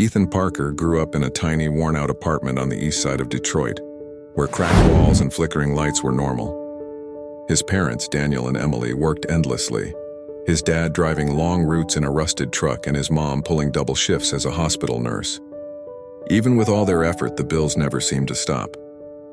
Ethan Parker grew up in a tiny, worn-out apartment on the east side of Detroit, where cracked walls and flickering lights were normal. His parents, Daniel and Emily, worked endlessly, his dad driving long routes in a rusted truck and his mom pulling double shifts as a hospital nurse. Even with all their effort, the bills never seemed to stop.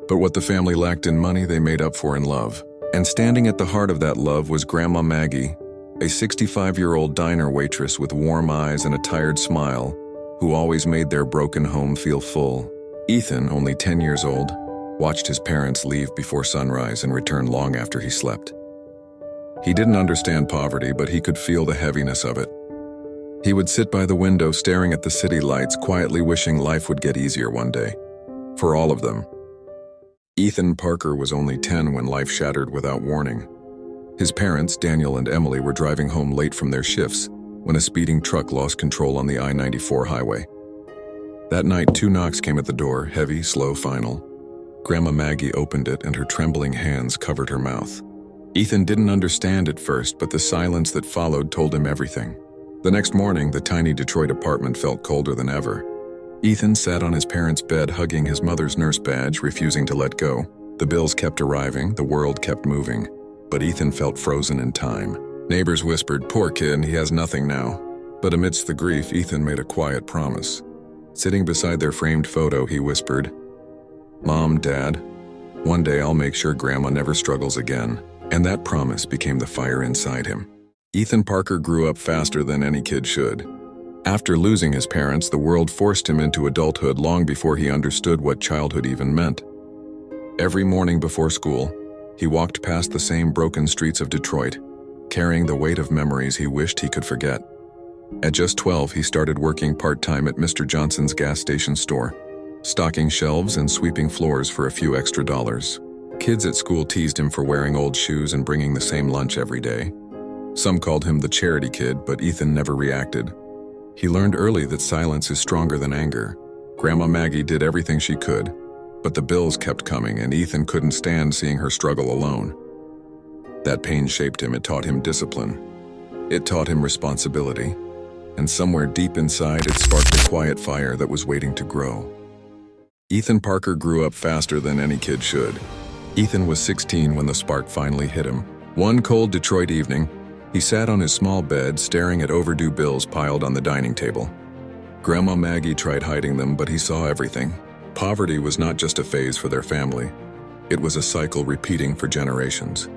But what the family lacked in money, they made up for in love. And standing at the heart of that love was Grandma Maggie, a 65-year-old diner waitress with warm eyes and a tired smile, who always made their broken home feel full. Ethan, only 10 years old, watched his parents leave before sunrise and return long after he slept. He didn't understand poverty, but he could feel the heaviness of it. He would sit by the window staring at the city lights, quietly wishing life would get easier one day. For all of them. Ethan Parker was only 10 when life shattered without warning. His parents, Daniel and Emily, were driving home late from their shifts when a speeding truck lost control on the I-94 highway. That night, 2 knocks came at the door, heavy, slow, final. Grandma Maggie opened it and her trembling hands covered her mouth. Ethan didn't understand at first, but the silence that followed told him everything. The next morning, the tiny Detroit apartment felt colder than ever. Ethan sat on his parents' bed hugging his mother's nurse badge, refusing to let go. The bills kept arriving, the world kept moving, but Ethan felt frozen in time. Neighbors whispered, "Poor kid, he has nothing now." But amidst the grief, Ethan made a quiet promise. Sitting beside their framed photo, he whispered, "Mom, Dad, one day I'll make sure Grandma never struggles again." And that promise became the fire inside him. Ethan Parker grew up faster than any kid should. After losing his parents, the world forced him into adulthood long before he understood what childhood even meant. Every morning before school, he walked past the same broken streets of Detroit, carrying the weight of memories he wished he could forget. At just 12, he started working part-time at Mr. Johnson's gas station store, stocking shelves and sweeping floors for a few extra dollars. Kids at school teased him for wearing old shoes and bringing the same lunch every day. Some called him the charity kid, but Ethan never reacted. He learned early that silence is stronger than anger. Grandma Maggie did everything she could, but the bills kept coming and Ethan couldn't stand seeing her struggle alone. That pain shaped him. It taught him discipline. It taught him responsibility. And somewhere deep inside, it sparked a quiet fire that was waiting to grow. Ethan Parker grew up faster than any kid should. Ethan was 16 when the spark finally hit him. One cold Detroit evening, he sat on his small bed staring at overdue bills piled on the dining table. Grandma Maggie tried hiding them, but he saw everything. Poverty was not just a phase for their family. It was a cycle repeating for generations.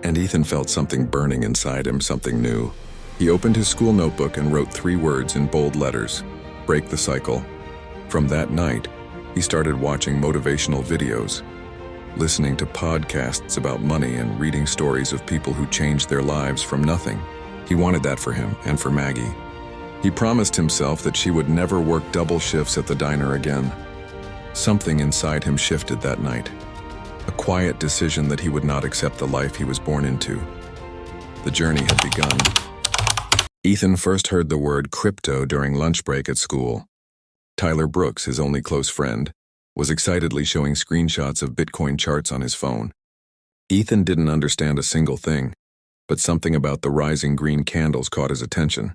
And Ethan felt something burning inside him, something new. He opened his school notebook and wrote 3 words in bold letters: "Break the cycle." From that night, he started watching motivational videos, listening to podcasts about money and reading stories of people who changed their lives from nothing. He wanted that for him and for Maggie. He promised himself that she would never work double shifts at the diner again. Something inside him shifted that night. A quiet decision that he would not accept the life he was born into. The journey had begun. Ethan first heard the word crypto during lunch break at school. Tyler Brooks, his only close friend, was excitedly showing screenshots of Bitcoin charts on his phone. Ethan didn't understand a single thing, but something about the rising green candles caught his attention.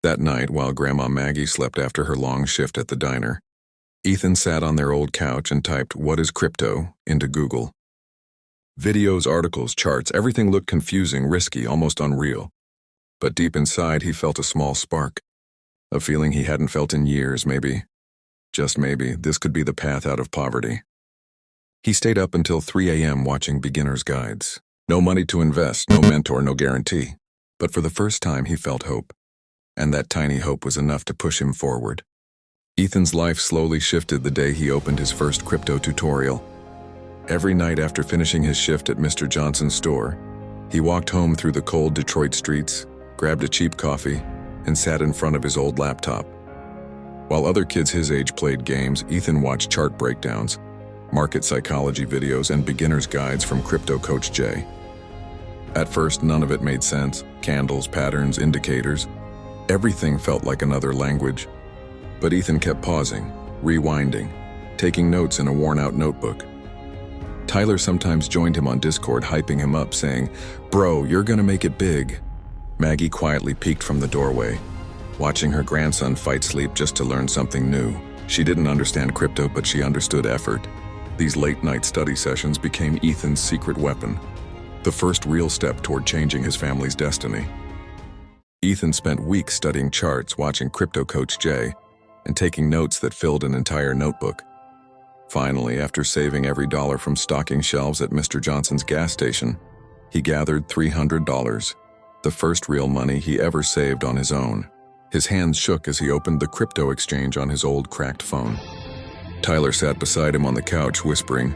That night, while Grandma Maggie slept after her long shift at the diner, Ethan sat on their old couch and typed "What is crypto?" into Google. Videos, articles, charts, everything looked confusing, risky, almost unreal. But deep inside, he felt a small spark. A feeling he hadn't felt in years, maybe. Just maybe, this could be the path out of poverty. He stayed up until 3 a.m. watching beginner's guides. No money to invest, no mentor, no guarantee. But for the first time, he felt hope. And that tiny hope was enough to push him forward. Ethan's life slowly shifted the day he opened his first crypto tutorial. Every night after finishing his shift at Mr. Johnson's store, he walked home through the cold Detroit streets, grabbed a cheap coffee, and sat in front of his old laptop. While other kids his age played games, Ethan watched chart breakdowns, market psychology videos, and beginner's guides from Crypto Coach Jay. At first, none of it made sense. Candles, patterns, indicators. Everything felt like another language. But Ethan kept pausing, rewinding, taking notes in a worn-out notebook. Tyler sometimes joined him on Discord, hyping him up, saying, "Bro, you're gonna make it big." Maggie quietly peeked from the doorway. watching her grandson fight sleep just to learn something new. She didn't understand crypto, but she understood effort. These late-night study sessions became Ethan's secret weapon, the first real step toward changing his family's destiny. Ethan spent weeks studying charts, watching Crypto Coach Jay, and taking notes that filled an entire notebook. Finally, after saving every dollar from stocking shelves at Mr. Johnson's gas station, he gathered $300, the first real money he ever saved on his own. His hands shook as he opened the crypto exchange on his old cracked phone. Tyler sat beside him on the couch, whispering,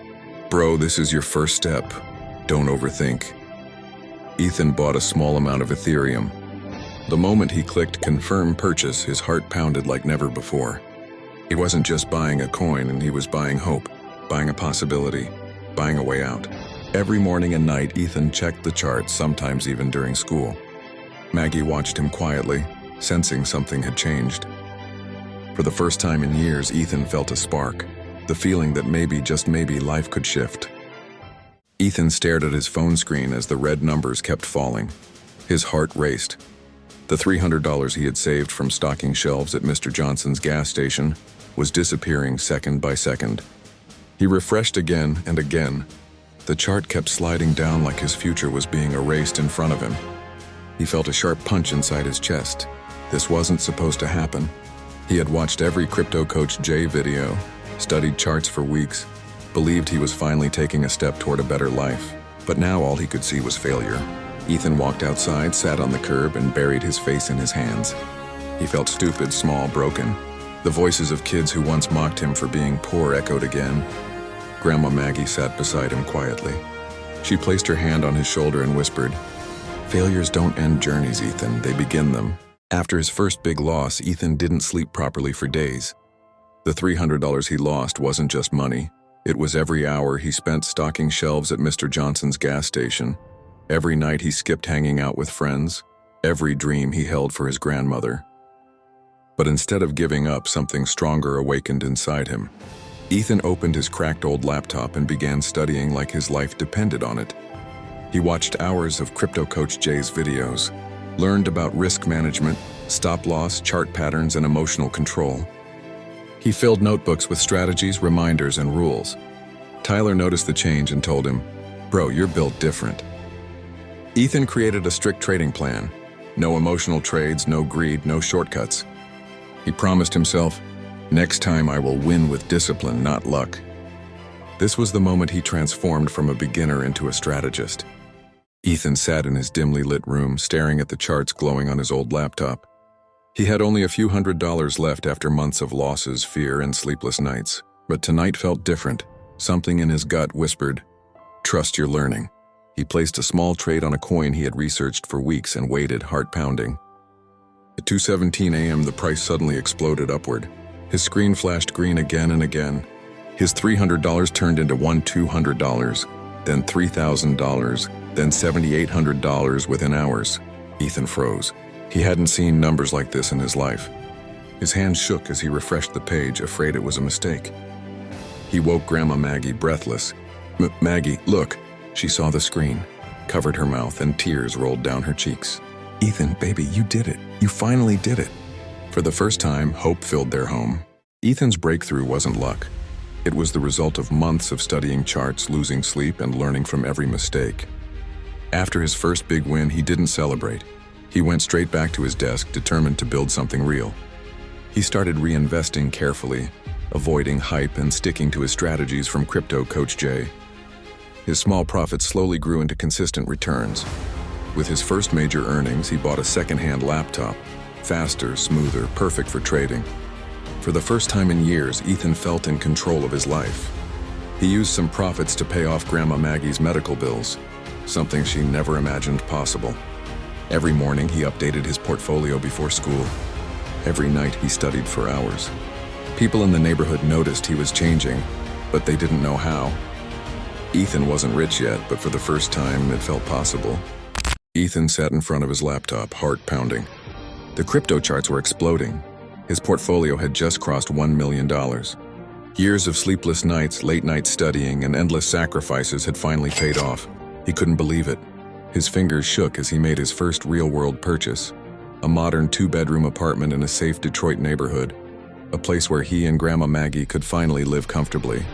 "Bro, this is your first step. Don't overthink." Ethan bought a small amount of Ethereum. The moment he clicked confirm purchase, his heart pounded like never before. He wasn't just buying a coin, and he was buying hope, buying a possibility, buying a way out. Every morning and night, Ethan checked the charts, sometimes even during school. Maggie watched him quietly, sensing something had changed. For the first time in years, Ethan felt a spark, the feeling that maybe, just maybe, life could shift. Ethan stared at his phone screen as the red numbers kept falling. His heart raced. The $300 he had saved from stocking shelves at Mr. Johnson's gas station was disappearing second by second. He refreshed again and again. The chart kept sliding down like his future was being erased in front of him. He felt a sharp punch inside his chest. This wasn't supposed to happen. He had watched every Crypto Coach Jay video, studied charts for weeks, believed he was finally taking a step toward a better life. But now all he could see was failure. Ethan walked outside, sat on the curb, and buried his face in his hands. He felt stupid, small, broken. The voices of kids who once mocked him for being poor echoed again. Grandma Maggie sat beside him quietly. She placed her hand on his shoulder and whispered, "Failures don't end journeys, Ethan, they begin them." After his first big loss, Ethan didn't sleep properly for days. The $300 he lost wasn't just money. It was every hour he spent stocking shelves at Mr. Johnson's gas station, every night he skipped hanging out with friends, every dream he held for his grandmother. But instead of giving up, something stronger awakened inside him. Ethan opened his cracked old laptop and began studying like his life depended on it. He watched hours of Crypto Coach Jay's videos, learned about risk management, stop loss, chart patterns, and emotional control. He filled notebooks with strategies, reminders, and rules. Tyler noticed the change and told him, "Bro, you're built different." Ethan created a strict trading plan. No emotional trades, no greed, no shortcuts. He promised himself, "Next time I will win with discipline, not luck." This was the moment he transformed from a beginner into a strategist. Ethan sat in his dimly lit room, staring at the charts glowing on his old laptop. He had only a few $100s left after months of losses, fear, and sleepless nights. But tonight felt different. Something in his gut whispered, "Trust your learning." He placed a small trade on a coin he had researched for weeks and waited, heart pounding. At 2:17 a.m., the price suddenly exploded upward. His screen flashed green again and again. His $300 turned into $200, then $3,000, then $7,800 within hours. Ethan froze. He hadn't seen numbers like this in his life. His hands shook as he refreshed the page, afraid it was a mistake. He woke Grandma Maggie, breathless. "Maggie, look." She saw the screen, covered her mouth, and tears rolled down her cheeks. "Ethan, baby, you did it. You finally did it." For the first time, hope filled their home. Ethan's breakthrough wasn't luck. It was the result of months of studying charts, losing sleep, and learning from every mistake. After his first big win, he didn't celebrate. He went straight back to his desk, determined to build something real. He started reinvesting carefully, avoiding hype and sticking to his strategies from Crypto Coach Jay. His small profits slowly grew into consistent returns. With his first major earnings, he bought a second-hand laptop, faster, smoother, perfect for trading. For the first time in years, Ethan felt in control of his life. He used some profits to pay off Grandma Maggie's medical bills, something she never imagined possible. Every morning, he updated his portfolio before school. Every night, he studied for hours. People in the neighborhood noticed he was changing, but they didn't know how. Ethan wasn't rich yet, but for the first time, it felt possible. Ethan sat in front of his laptop, heart pounding. The crypto charts were exploding. His portfolio had just crossed $1 million. Years of sleepless nights, late-night studying, and endless sacrifices had finally paid off. He couldn't believe it. His fingers shook as he made his first real-world purchase, a modern 2-bedroom apartment in a safe Detroit neighborhood, a place where he and Grandma Maggie could finally live comfortably.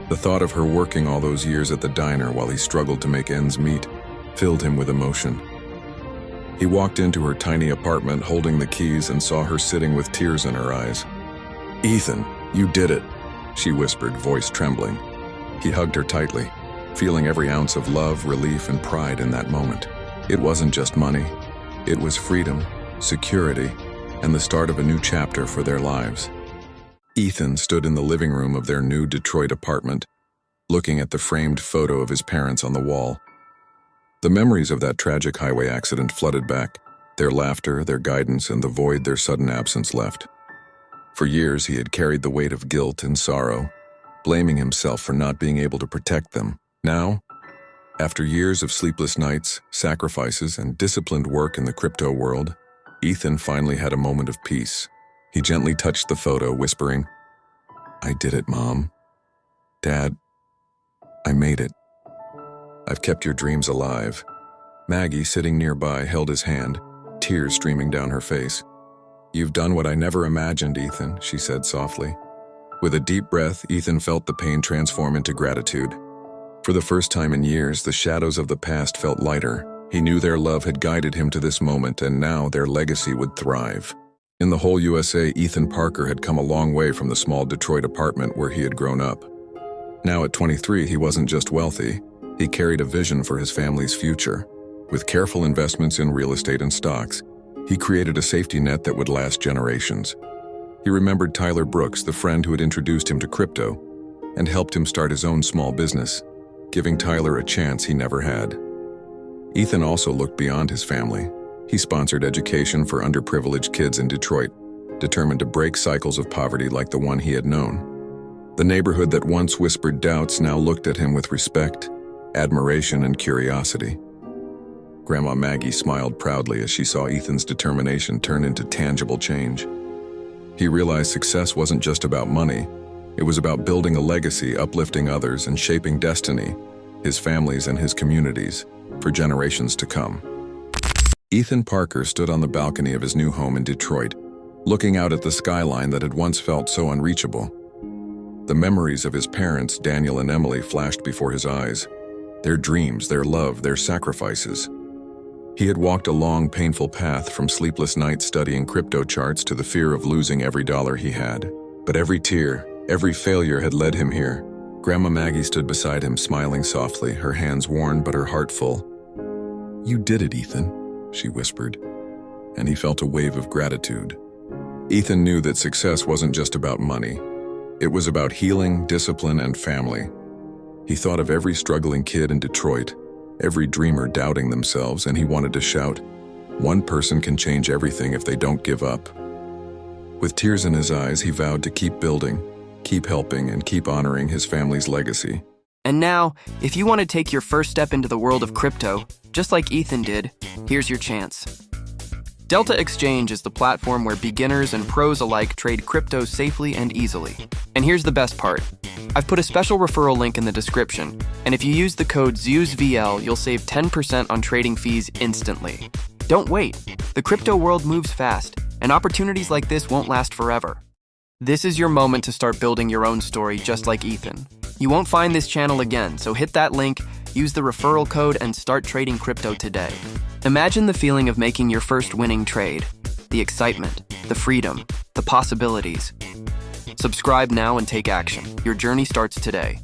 The thought of her working all those years at the diner while he struggled to make ends meet filled him with emotion. He walked into her tiny apartment holding the keys and saw her sitting with tears in her eyes. "Ethan, you did it," she whispered, voice trembling. He hugged her tightly, feeling every ounce of love, relief, and pride in that moment. It wasn't just money. It was freedom, security, and the start of a new chapter for their lives. Ethan stood in the living room of their new Detroit apartment, looking at the framed photo of his parents on the wall. The memories of that tragic highway accident flooded back, their laughter, their guidance, and the void their sudden absence left. For years, he had carried the weight of guilt and sorrow, blaming himself for not being able to protect them. Now, after years of sleepless nights, sacrifices, and disciplined work in the crypto world, Ethan finally had a moment of peace. He gently touched the photo, whispering, "I did it, Mom. Dad, I made it. I've kept your dreams alive." Maggie, sitting nearby, held his hand, tears streaming down her face. "You've done what I never imagined, Ethan," she said softly. With a deep breath, Ethan felt the pain transform into gratitude. For the first time in years, the shadows of the past felt lighter. He knew their love had guided him to this moment, and now their legacy would thrive. In the whole USA, Ethan Parker had come a long way from the small Detroit apartment where he had grown up. Now at 23, he wasn't just wealthy. He carried a vision for his family's future. With careful investments in real estate and stocks, he created a safety net that would last generations. He remembered Tyler Brooks, the friend who had introduced him to crypto, and helped him start his own small business, giving Tyler a chance he never had. Ethan also looked beyond his family. He sponsored education for underprivileged kids in Detroit, determined to break cycles of poverty like the one he had known. The neighborhood that once whispered doubts now looked at him with respect, admiration, and curiosity. Grandma Maggie smiled proudly as she saw Ethan's determination turn into tangible change. He realized success wasn't just about money. It was about building a legacy, uplifting others, and shaping destiny, his families and his communities, for generations to come. Ethan Parker stood on the balcony of his new home in Detroit, looking out at the skyline that had once felt so unreachable. The memories of his parents, Daniel and Emily, flashed before his eyes. Their dreams, their love, their sacrifices. He had walked a long, painful path from sleepless nights studying crypto charts to the fear of losing every dollar he had. But every tear, every failure had led him here. Grandma Maggie stood beside him, smiling softly, her hands worn but her heart full. "You did it, Ethan," she whispered, and he felt a wave of gratitude. Ethan knew that success wasn't just about money. It was about healing, discipline, and family. He thought of every struggling kid in Detroit, every dreamer doubting themselves, and he wanted to shout, "One person can change everything if they don't give up." With tears in his eyes, he vowed to keep building, keep helping, and keep honoring his family's legacy. And now, if you want to take your first step into the world of crypto, just like Ethan did, here's your chance. Delta Exchange is the platform where beginners and pros alike trade crypto safely and easily. And here's the best part. I've put a special referral link in the description, and if you use the code ZEUSVL, you'll save 10% on trading fees instantly. Don't wait. The crypto world moves fast, and opportunities like this won't last forever. This is your moment to start building your own story just like Ethan. You won't find this channel again, so hit that link, use the referral code, and start trading crypto today. Imagine the feeling of making your first winning trade. The excitement, the freedom, the possibilities. Subscribe now and take action. Your journey starts today.